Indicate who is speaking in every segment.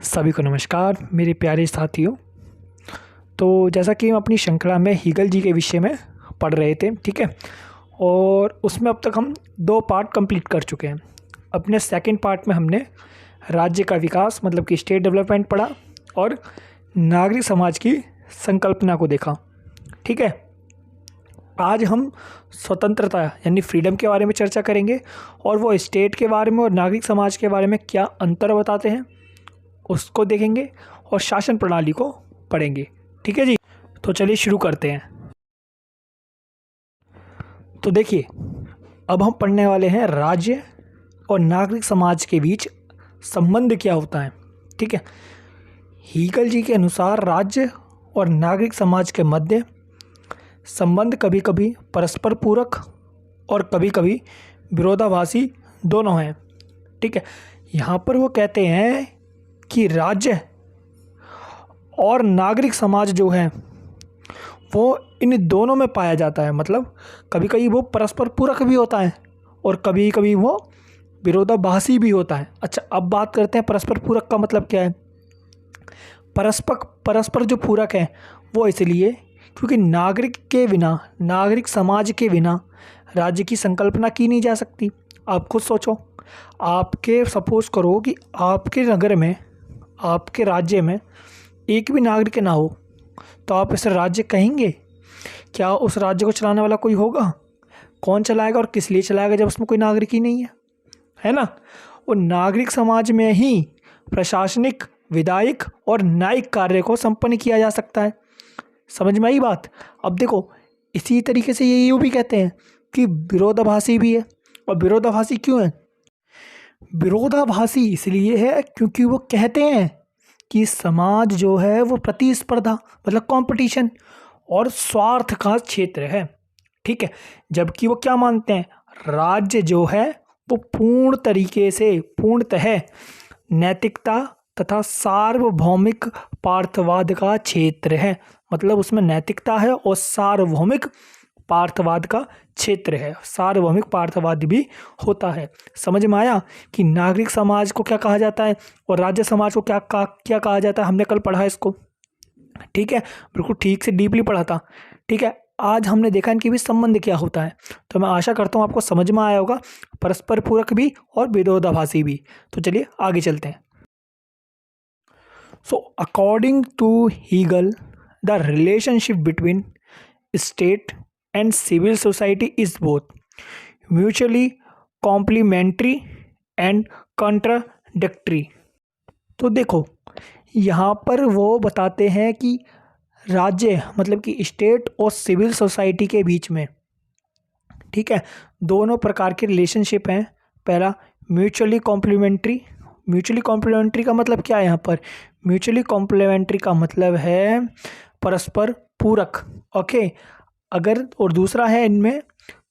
Speaker 1: सभी को नमस्कार मेरे प्यारे साथियों। तो जैसा कि हम अपनी श्रृंखला में हीगल जी के विषय में पढ़ रहे थे, ठीक है, और उसमें अब तक हम 2 पार्ट कंप्लीट कर चुके हैं। अपने सेकंड पार्ट में हमने राज्य का विकास मतलब कि स्टेट डेवलपमेंट पढ़ा और नागरिक समाज की संकल्पना को देखा, ठीक है। आज हम स्वतंत्रता यानी फ्रीडम के बारे में चर्चा करेंगे और वो स्टेट के बारे में और नागरिक समाज के बारे में क्या अंतर बताते हैं उसको देखेंगे और शासन प्रणाली को पढ़ेंगे, ठीक है जी। तो चलिए शुरू करते हैं। तो देखिए, अब हम पढ़ने वाले हैं राज्य और नागरिक समाज के बीच संबंध क्या होता है, ठीक है। हीगल जी के अनुसार राज्य और नागरिक समाज के मध्य संबंध कभी कभी परस्पर पूरक और कभी कभी विरोधाभासी दोनों हैं, ठीक है। यहाँ पर वो कहते हैं कि राज्य और नागरिक समाज जो है वो इन दोनों में पाया जाता है। मतलब कभी कभी वो परस्पर पूरक भी होता है और कभी कभी वो विरोधाभासी भी होता है। अच्छा, अब बात करते हैं परस्पर पूरक का मतलब क्या है। परस्पर जो पूरक है वो इसलिए क्योंकि नागरिक के बिना, नागरिक समाज के बिना राज्य की संकल्पना की नहीं जा सकती। आप खुद सोचो, आपके सपोज करो कि आपके नगर में, आपके राज्य में एक भी नागरिक ना हो, तो आप इसे राज्य कहेंगे? क्या उस राज्य को चलाने वाला कोई होगा? कौन चलाएगा और किस लिए चलाएगा जब उसमें कोई नागरिक ही नहीं है ना। वो नागरिक समाज में ही प्रशासनिक, विधायिक और न्यायिक कार्य को संपन्न किया जा सकता है। समझ में आई बात। अब देखो, इसी तरीके से ये भी कहते हैं कि विरोधाभासी भी है। और विरोधाभासी क्यों है? विरोधाभासी इसलिए है क्योंकि वो कहते हैं कि समाज जो है वो प्रतिस्पर्धा मतलब कंपटीशन और स्वार्थ का क्षेत्र है, ठीक है। जबकि वो क्या मानते हैं, राज्य जो है वो पूर्णतः नैतिकता तथा सार्वभौमिक पार्थवाद का क्षेत्र है। मतलब उसमें नैतिकता है और सार्वभौमिक पार्थवाद का क्षेत्र है। सार्वभौमिक पार्थवाद भी होता है। समझ में आया कि नागरिक समाज को क्या कहा जाता है और राज्य समाज को क्या कहा जाता है। हमने कल पढ़ा इसको, ठीक है, बिल्कुल ठीक से डीपली पढ़ा था, ठीक है। आज हमने देखा इनके बीच संबंध क्या होता है। तो मैं आशा करता हूँ आपको समझ में आया होगा, परस्पर पूरक भी और विरोधाभासी भी। तो चलिए आगे चलते हैं। So according to Hegel, the relationship between state and civil society is both mutually complementary and contradictory। तो देखो, यहाँ पर वो बताते हैं कि राज्य मतलब कि स्टेट और सिविल सोसाइटी के बीच में, ठीक है, दोनों प्रकार के रिलेशनशिप हैं। पहला म्यूचुअली कॉम्प्लीमेंट्री। म्यूचुअली कॉम्प्लीमेंट्री का मतलब क्या है यहाँ पर? म्यूचुअली कॉम्प्लीमेंट्री का मतलब है परस्पर पूरक, ओके। अगर और दूसरा है इनमें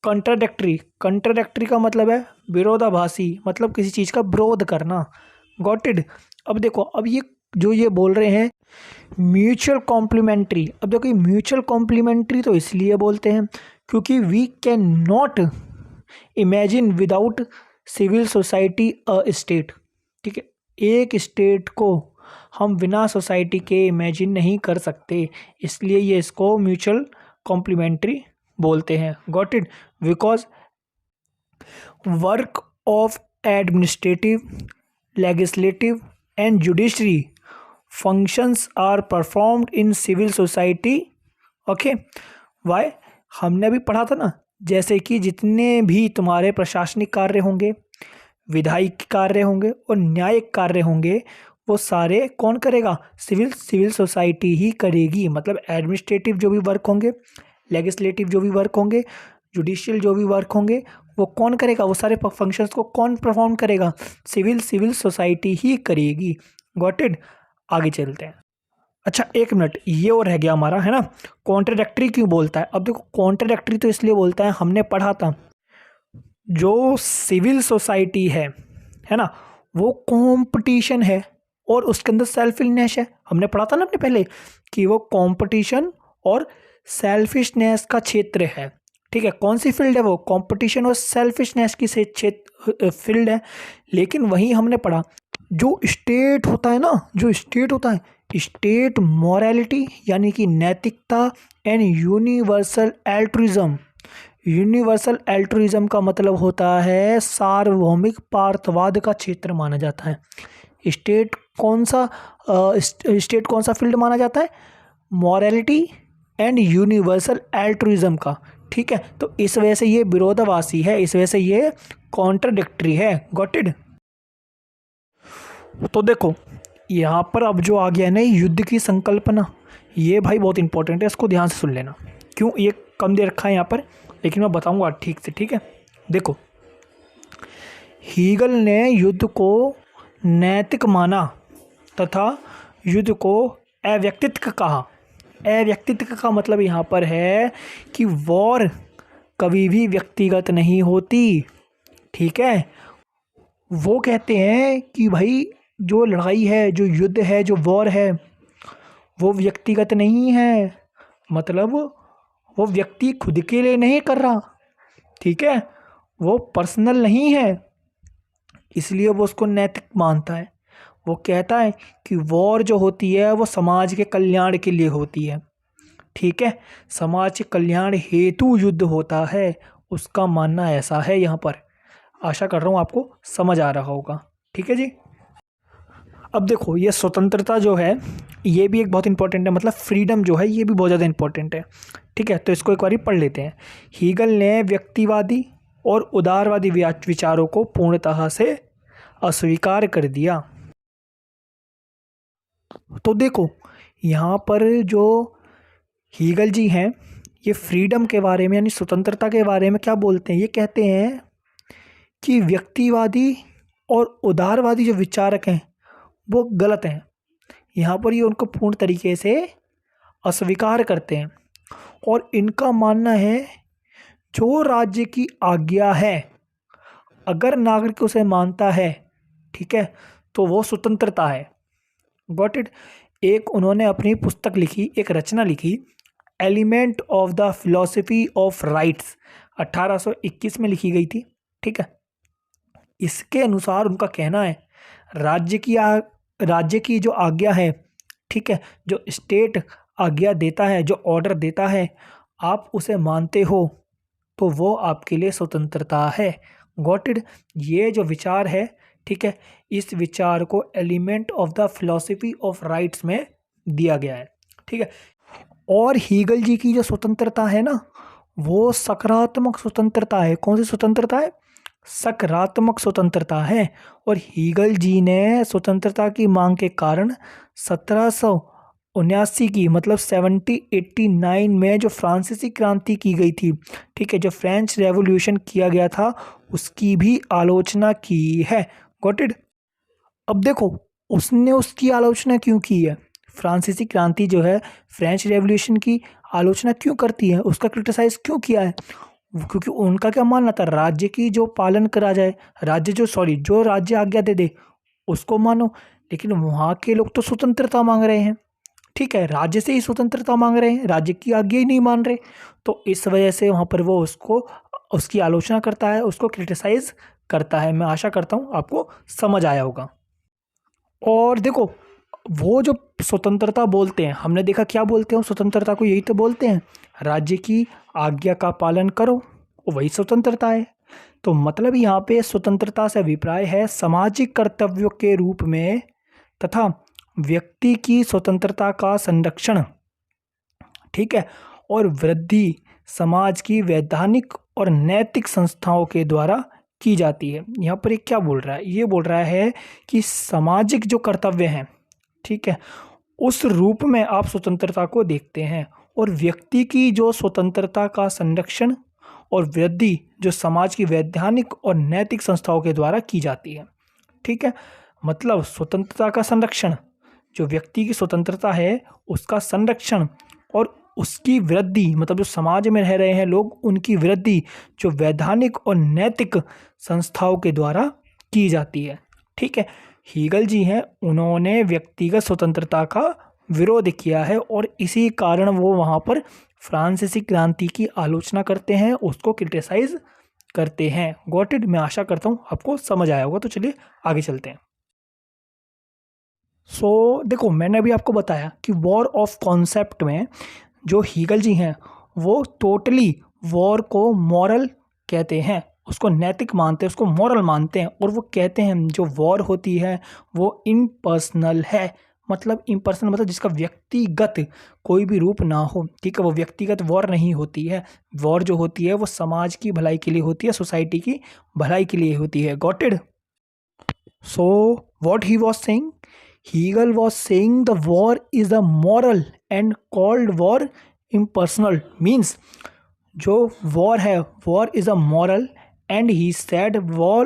Speaker 1: कंट्राडिक्टरी। कंट्राडिक्टरी का मतलब है विरोधाभासी, मतलब किसी चीज़ का विरोध करना। Got it. अब देखो, अब ये बोल रहे हैं म्यूचुअल कॉम्प्लीमेंट्री। अब देखो, म्यूचुअल कॉम्प्लीमेंट्री तो इसलिए बोलते हैं क्योंकि we can not imagine without civil society a state, ठीक है। एक स्टेट को हम बिना सोसाइटी के इमेजिन नहीं कर सकते, इसलिए ये इसको म्यूचुअल कॉम्प्लीमेंट्री बोलते हैं। Got it. Because work of administrative, legislative and judiciary functions are performed in civil society, okay. Why? हमने अभी पढ़ा था ना, जैसे कि जितने भी तुम्हारे प्रशासनिक कार्य होंगे, विधायिक कार्य होंगे और न्यायिक कार्य होंगे, वो सारे कौन करेगा? सिविल सोसाइटी ही करेगी। मतलब एडमिनिस्ट्रेटिव जो भी वर्क होंगे, लेजिस्लेटिव जो भी वर्क होंगे, जुडिशियल जो भी वर्क होंगे, वो कौन करेगा? वो सारे फंक्शंस को कौन परफॉर्म करेगा? सिविल सोसाइटी ही करेगी। Got it. आगे चलते हैं। अच्छा, एक मिनट, ये और रह गया हमारा, है ना, कॉन्ट्राडिक्टरी क्यों बोलता है। अब देखो, कॉन्ट्राडिक्टरी तो इसलिए बोलता है, हमने पढ़ा था जो सिविल सोसाइटी है ना, वो कंपटीशन है और उसके अंदर सेल्फिशनेस है। हमने पढ़ा था ना अपने पहले कि वो कंपटीशन और सेल्फिशनेस का क्षेत्र है, ठीक है। कौन सी फील्ड है वो? कंपटीशन और सेल्फिशनेस की से क्षेत्र फील्ड है। लेकिन वहीं हमने पढ़ा जो स्टेट होता है ना, जो स्टेट होता है, स्टेट मोरालिटी यानी कि नैतिकता, and universal altruism. Universal altruism का मतलब होता है सार्वभौमिक पार्थवाद का क्षेत्र माना जाता है। स्टेट कौन सा स्टेट कौन सा फील्ड माना जाता है? मॉरलिटी एंड यूनिवर्सल एल्ट्रुइज्म का। ठीक है, तो इस वजह से ये विरोधाभासी है, इस वजह से ये कॉन्ट्राडिक्टरी है। Got it? तो देखो यहाँ पर अब जो आ गया है ना युद्ध की संकल्पना, ये भाई बहुत इंपॉर्टेंट है, इसको ध्यान से सुन लेना। क्यों ये कम दे रखा है यहाँ पर, लेकिन मैं बताऊंगा ठीक से। ठीक है, देखो हीगल ने युद्ध को नैतिक माना तथा युद्ध को अव्यक्तित्व कहा। अव्यक्तित्व का मतलब यहाँ पर है कि वॉर कभी भी व्यक्तिगत नहीं होती। ठीक है, वो कहते हैं कि भाई जो लड़ाई है, जो युद्ध है, जो वॉर है, वो व्यक्तिगत नहीं है। मतलब वो व्यक्ति खुद के लिए नहीं कर रहा। ठीक है, वो पर्सनल नहीं है, इसलिए वो उसको नैतिक मानता है। वो कहता है कि वॉर जो होती है वो समाज के कल्याण के लिए होती है। ठीक है, समाज के कल्याण हेतु युद्ध होता है, उसका मानना ऐसा है यहाँ पर। आशा कर रहा हूँ आपको समझ आ रहा होगा। ठीक है जी। अब देखो ये स्वतंत्रता जो है ये भी एक बहुत इंपॉर्टेंट है, मतलब फ्रीडम जो है ये भी बहुत ज़्यादा इंपॉर्टेंट है। ठीक है, तो इसको एक बार पढ़ लेते हैं। हीगल ने व्यक्तिवादी और उदारवादी विचारों को पूर्णतः से अस्वीकार कर दिया। तो देखो यहाँ पर जो हीगल जी हैं ये फ्रीडम के बारे में यानी स्वतंत्रता के बारे में क्या बोलते हैं? ये कहते हैं कि व्यक्तिवादी और उदारवादी जो विचारक हैं वो गलत हैं। यहाँ पर ये उनको पूर्ण तरीके से अस्वीकार करते हैं और इनका मानना है जो राज्य की आज्ञा है अगर नागरिक उसे मानता है, ठीक है, तो वो स्वतंत्रता है। Got it? एक उन्होंने अपनी पुस्तक लिखी, एक रचना लिखी, element of the philosophy of rights, 1821 में लिखी गई थी। ठीक है, इसके अनुसार उनका कहना है राज्य की जो आज्ञा है, ठीक है, जो स्टेट आज्ञा देता है, जो ऑर्डर देता है, आप उसे मानते हो तो वो आपके लिए स्वतंत्रता है। Got it? ये जो विचार है, ठीक है, इस विचार को element of the philosophy of rights में दिया गया है। ठीक है, और हीगल जी की जो स्वतंत्रता है ना वो सकारात्मक स्वतंत्रता है। कौन सी स्वतंत्रता है? सकारात्मक स्वतंत्रता है। और हीगल जी ने स्वतंत्रता की मांग के कारण 1779 की मतलब 1789 में जो फ्रांसीसी क्रांति की गई थी, ठीक है, जो फ्रेंच रेवोल्यूशन किया गया था, उसकी भी आलोचना की है। Got it? अब देखो उसने उसकी आलोचना क्यों की है? फ्रांसीसी क्रांति जो है फ्रेंच रेवोल्यूशन की आलोचना क्यों करती है, उसका क्रिटिसाइज क्यों किया है? क्योंकि उनका क्या मानना था, राज्य की जो पालन करा जाए, जो राज्य आज्ञा दे दे उसको मानो। लेकिन वहाँ के लोग तो स्वतंत्रता मांग रहे हैं। ठीक है, राज्य से ही स्वतंत्रता मांग रहे हैं, राज्य की आज्ञा ही नहीं मान रहे। तो इस वजह से वहाँ पर वो उसकी आलोचना करता है, उसको क्रिटिसाइज करता है। मैं आशा करता हूँ आपको समझ आया होगा। और देखो वो जो स्वतंत्रता बोलते हैं, हमने देखा क्या बोलते हैं स्वतंत्रता को, यही तो बोलते हैं राज्य की आज्ञा का पालन करो, वही स्वतंत्रता है। तो मतलब यहाँ पे स्वतंत्रता से अभिप्राय है सामाजिक कर्तव्यों के रूप में तथा व्यक्ति की स्वतंत्रता का संरक्षण, ठीक है, और वृद्धि समाज की वैधानिक और नैतिक संस्थाओं के द्वारा की जाती है। यहाँ पर एक क्या बोल रहा है? ये बोल रहा है कि सामाजिक जो कर्तव्य हैं, ठीक है, उस रूप में आप स्वतंत्रता को देखते हैं और व्यक्ति की जो स्वतंत्रता का संरक्षण और वृद्धि जो समाज की वैधानिक और नैतिक संस्थाओं के द्वारा की जाती है। ठीक है, मतलब स्वतंत्रता का संरक्षण, जो व्यक्ति की स्वतंत्रता है उसका संरक्षण और उसकी वृद्धि, मतलब जो समाज में रह रहे हैं लोग उनकी वृद्धि जो वैधानिक और नैतिक संस्थाओं के द्वारा की जाती है। ठीक है, हीगल जी हैं, उन्होंने व्यक्तिगत स्वतंत्रता का विरोध किया है और इसी कारण वो वहाँ पर फ्रांसीसी क्रांति की आलोचना करते हैं, उसको क्रिटिसाइज करते हैं। Got it? मैं आशा करता हूँ आपको समझ आया होगा। तो चलिए आगे चलते हैं। सो देखो, मैंने अभी आपको बताया कि वॉर ऑफ कॉन्सेप्ट में जो हीगल जी हैं वो टोटली वॉर को मॉरल कहते हैं, उसको नैतिक मानते हैं, उसको मॉरल मानते हैं। और वो कहते हैं जो वॉर होती है वो इम्पर्सनल है। मतलब इम्पर्सनल मतलब जिसका व्यक्तिगत कोई भी रूप ना हो, ठीक है, वो व्यक्तिगत वॉर नहीं होती है। वॉर जो होती है वो समाज की भलाई के लिए होती है, सोसाइटी की भलाई के लिए होती है। Got it? So what he was saying, Hegel was saying the war is a moral and called war impersonal, means जो war है, war is a moral, and he said war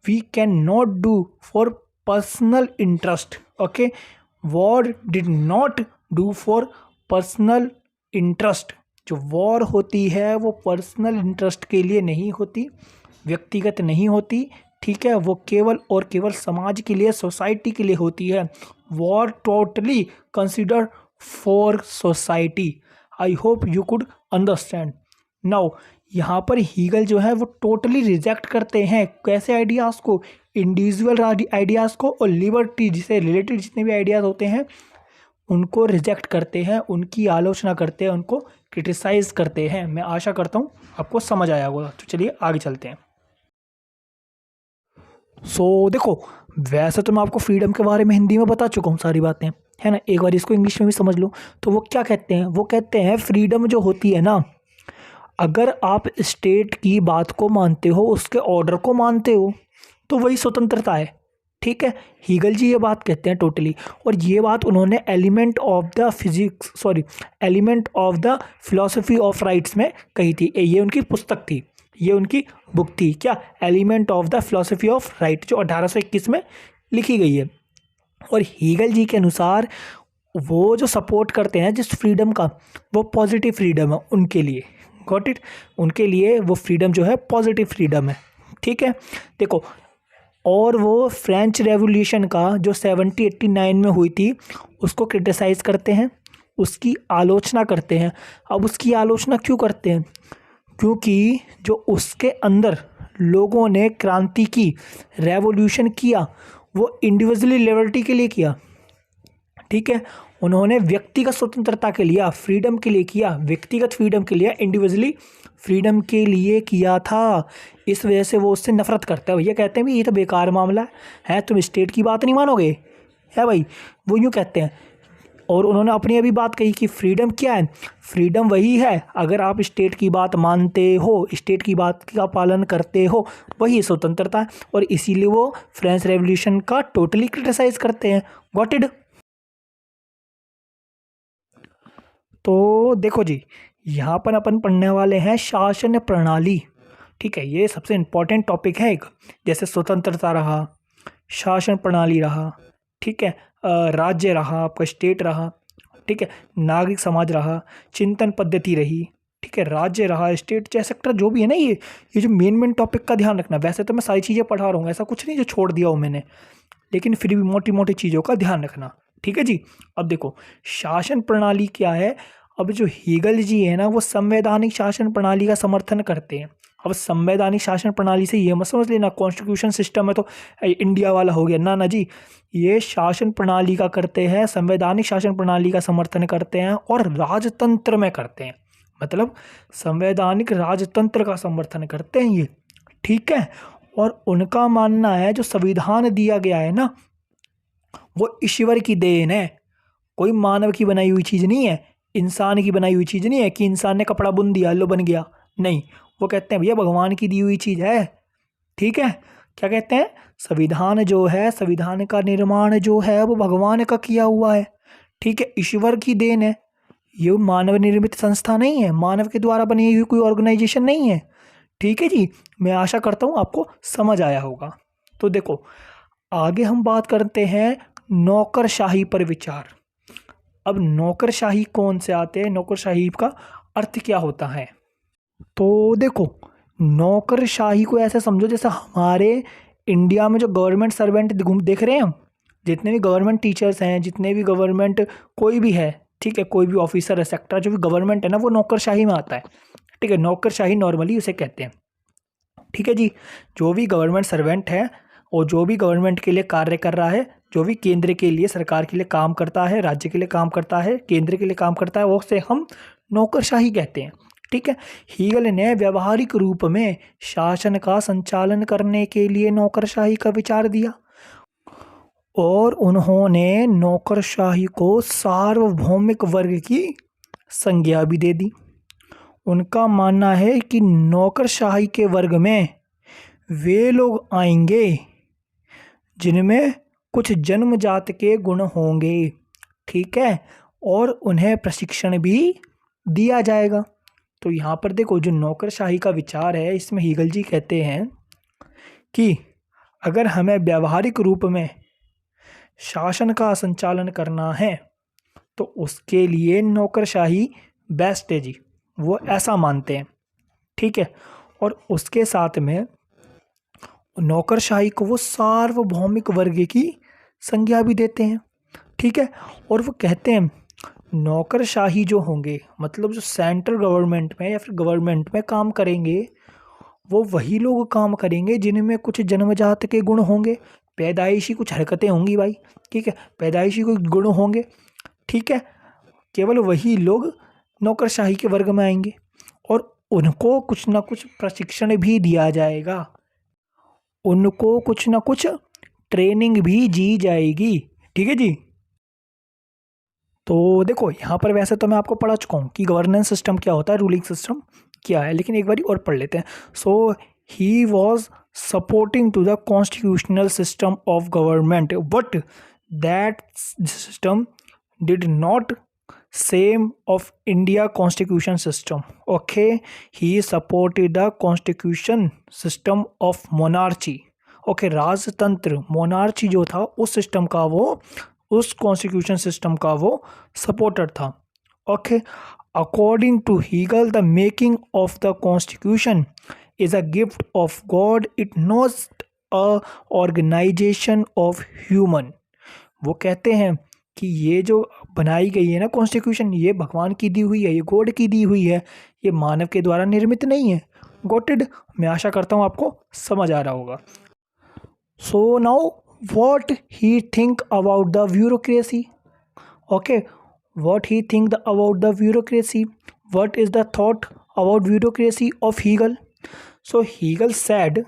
Speaker 1: we cannot do for personal interest. Okay, war did not do for personal interest. जो war होती है वो personal interest के लिए नहीं होती, व्यक्तिगत नहीं होती, ठीक है, वो केवल और केवल समाज के लिए, सोसाइटी के लिए होती है। War totally consider for society. I hope you could understand now. यहाँ पर हीगल जो है वो टोटली रिजेक्ट करते हैं कैसे आइडियाज़ को, इंडिविजुअल आइडियाज़ को, और लिबर्टी जिसे रिलेटेड जितने भी आइडियाज़ होते हैं उनको रिजेक्ट करते हैं, उनकी आलोचना करते हैं, उनको क्रिटिसाइज करते हैं। मैं आशा करता हूँ आपको समझ आया होगा। तो चलिए आगे चलते हैं। देखो, वैसे तो मैं आपको फ्रीडम के बारे में हिंदी में बता चुका हूँ सारी बातें, है ना। एक बार इसको इंग्लिश में भी समझ लो। तो वो क्या कहते हैं, वो कहते हैं फ्रीडम जो होती है ना, अगर आप स्टेट की बात को मानते हो, उसके ऑर्डर को मानते हो, तो वही स्वतंत्रता है, ठीक है। हीगल जी ये बात कहते हैं टोटली, और ये बात उन्होंने element of the philosophy of rights में कही थी। ये उनकी पुस्तक थी, ये उनकी बुक थी, क्या, element of the philosophy of right, जो 1821 में लिखी गई है। और हीगल जी के अनुसार वो जो सपोर्ट करते हैं जिस फ्रीडम का, वो पॉजिटिव फ्रीडम है उनके लिए। Got it? उनके लिए वो फ्रीडम जो है पॉजिटिव फ्रीडम है, ठीक है। देखो, और वो फ्रेंच रेवोल्यूशन का जो 1789 में हुई थी उसको क्रिटिसाइज़ करते हैं, उसकी आलोचना करते हैं। अब उसकी आलोचना क्यों करते हैं? क्योंकि जो उसके अंदर लोगों ने क्रांति की, रेवोल्यूशन किया, वो इंडिविजुअली लिबर्टी के लिए किया, ठीक है। उन्होंने व्यक्तिगत स्वतंत्रता के लिए, फ्रीडम के लिए किया, व्यक्तिगत फ्रीडम के लिए, इंडिविजुअली फ्रीडम के लिए किया था। इस वजह से वो उससे नफरत करते हैं। भैया कहते हैं भी ये तो बेकार मामला है, तुम स्टेट की बात नहीं मानोगे, है भाई, वो यूँ कहते हैं। और उन्होंने अपनी अभी बात कही कि फ्रीडम क्या है, फ्रीडम वही है अगर आप स्टेट की बात मानते हो, स्टेट की बात का पालन करते हो, वही स्वतंत्रता है। और इसीलिए वो फ्रेंच रेवोल्यूशन का टोटली क्रिटिसाइज करते हैं। Got it? तो देखो जी, यहाँ पर अपन पढ़ने वाले हैं शासन प्रणाली, ठीक है। ये सबसे इम्पोर्टेंट टॉपिक है एक, जैसे स्वतंत्रता रहा, शासन प्रणाली रहा, ठीक है, राज्य रहा, आपका स्टेट रहा, ठीक है, नागरिक समाज रहा, चिंतन पद्धति रही, ठीक है, राज्य रहा, स्टेट चाहे सेक्टर जो भी है ना, ये जो मेन टॉपिक का ध्यान रखना। वैसे तो मैं सारी चीज़ें पढ़ा रहा हूँ, ऐसा कुछ नहीं जो छोड़ दिया हो मैंने, लेकिन फिर भी मोटी मोटी चीज़ों का ध्यान रखना, ठीक है जी। अब देखो, शासन प्रणाली क्या है। अब जो हीगल जी है ना, वो संवैधानिक शासन प्रणाली का समर्थन करते हैं। अब संवैधानिक शासन प्रणाली से ये मत समझ लेना कॉन्स्टिट्यूशन सिस्टम है तो इंडिया वाला हो गया, ना ना जी। ये शासन प्रणाली का करते हैं, संवैधानिक शासन प्रणाली का समर्थन करते हैं, और राजतंत्र में करते हैं, मतलब संवैधानिक राजतंत्र का समर्थन करते हैं ये, ठीक है। और उनका मानना है जो संविधान दिया गया है ना, वो ईश्वर की देन है, कोई मानव की बनाई हुई चीज़ नहीं है, इंसान की बनाई हुई चीज़ नहीं है कि इंसान ने कपड़ा बुन दिया लो बन गया, नहीं। वो कहते हैं भैया भगवान की दी हुई चीज़ है, ठीक है। क्या कहते हैं, संविधान जो है, संविधान का निर्माण जो है वो भगवान का किया हुआ है, ठीक है, ईश्वर की देन है। ये मानव निर्मित संस्था नहीं है, मानव के द्वारा बनी हुई कोई ऑर्गेनाइजेशन नहीं है, ठीक है जी। मैं आशा करता हूँ आपको समझ आया होगा। तो देखो, आगे हम बात करते हैं नौकरशाही पर विचार। अब नौकरशाही कौन से आते हैं, नौकरशाही का अर्थ क्या होता है। तो देखो, नौकरशाही को ऐसे समझो जैसे हमारे इंडिया में जो गवर्नमेंट सर्वेंट देख रहे हैं हम, जितने भी गवर्नमेंट टीचर्स हैं, जितने भी गवर्नमेंट कोई भी है, ठीक है, कोई भी ऑफिसर है, सेक्टर जो भी गवर्नमेंट है ना, वो नौकरशाही में आता है, ठीक है। नौकरशाही नॉर्मली उसे कहते हैं, ठीक है जी। जो भी गवर्नमेंट सर्वेंट है और जो भी गवर्नमेंट के लिए कार्य कर रहा है, जो भी केंद्र के लिए, सरकार के लिए काम करता है, राज्य के लिए काम करता है, केंद्र के लिए काम करता है, वो उसे हम नौकरशाही कहते हैं। ठीक है। हीगल ने व्यवहारिक रूप में शासन का संचालन करने के लिए नौकरशाही का विचार दिया और उन्होंने नौकरशाही को सार्वभौमिक वर्ग की संज्ञा भी दे दी। उनका मानना है कि नौकरशाही के वर्ग में वे लोग आएंगे जिनमें कुछ जन्मजात के गुण होंगे। ठीक है। और उन्हें प्रशिक्षण भी दिया जाएगा। तो यहाँ पर देखो, जो नौकरशाही का विचार है, इसमें हीगल जी कहते हैं कि अगर हमें व्यावहारिक रूप में शासन का संचालन करना है तो उसके लिए नौकरशाही बेस्ट है जी, वो ऐसा मानते हैं। ठीक है। और उसके साथ में नौकरशाही को वो सार्वभौमिक वर्ग की संज्ञा भी देते हैं। ठीक है। और वो कहते हैं नौकरशाही जो होंगे, मतलब जो सेंट्रल गवर्नमेंट में या फिर गवर्नमेंट में काम करेंगे, वो वही लोग काम करेंगे जिनमें कुछ जन्मजात के गुण होंगे, पैदाइशी कुछ हरकतें होंगी भाई। ठीक है। पैदाइशी कुछ गुण होंगे। ठीक है। केवल वही लोग नौकरशाही के वर्ग में आएंगे और उनको कुछ ना कुछ प्रशिक्षण भी दिया जाएगा, उनको कुछ ना कुछ ट्रेनिंग भी दी जाएगी। ठीक है जी। तो देखो, यहाँ पर वैसे तो मैं आपको पढ़ा चुका हूँ कि गवर्नेंस सिस्टम क्या होता है, रूलिंग सिस्टम क्या है, लेकिन एक बार और पढ़ लेते हैं। So he was supporting to the constitutional system of government but that system did not same of India constitution system. Okay, he supported the constitution system of monarchy. Okay, राजतंत्र monarchy जो था उस सिस्टम का वो, उस constitution system का वो supporter था। Okay, according to Hegel the making of the constitution is a gift of God, it not a organisation of human. वो कहते हैं कि ये जो बनाई गई है ना कॉन्स्टिट्यूशन, ये भगवान की दी हुई है, ये गॉड की दी हुई है, ये मानव के द्वारा निर्मित नहीं है। गॉटेड। मैं आशा करता हूँ आपको समझ आ रहा होगा। So now what he think about the bureaucracy. Okay, what he think about the bureaucracy, what is the thought about bureaucracy of Hegel. So Hegel said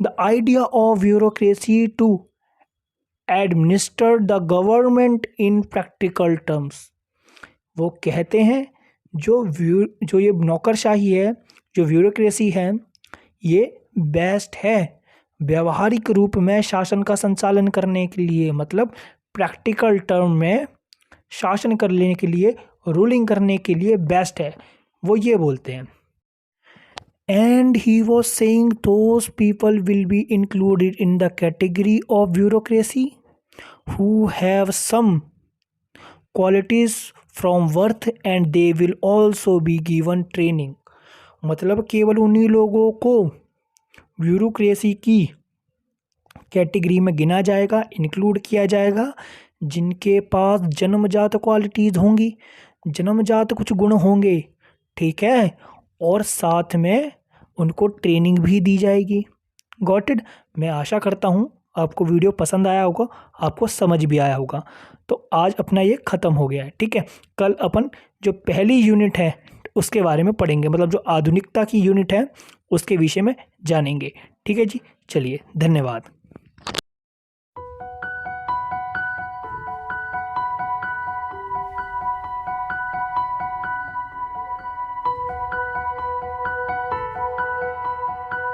Speaker 1: the idea of bureaucracy to administer the government in practical terms. वो कहते हैं जो ये नौकरशाही है, जो bureaucracy है, ये बेस्ट है व्यवहारिक रूप में शासन का संचालन करने के लिए, मतलब प्रैक्टिकल टर्म में शासन करने के लिए, रूलिंग करने के लिए बेस्ट है, वो ये बोलते हैं। And he was saying those people will be included in the category of bureaucracy who have some qualities from birth and they will also be given training. मतलब केवल उन्हीं लोगों को ब्यूरोक्रेसी की कैटेगरी में गिना जाएगा, इंक्लूड किया जाएगा, जिनके पास जन्मजात क्वालिटीज़ होंगी, जन्मजात कुछ गुण होंगे। ठीक है। और साथ में उनको ट्रेनिंग भी दी जाएगी। Got it. मैं आशा करता हूँ आपको वीडियो पसंद आया होगा, आपको समझ भी आया होगा। तो आज अपना ये ख़त्म हो गया है। ठीक है। कल अपन जो पहली यूनिट है उसके बारे में पढ़ेंगे, मतलब जो आधुनिकता की यूनिट है उसके विषय में जानेंगे। ठीक है जी। चलिए, धन्यवाद।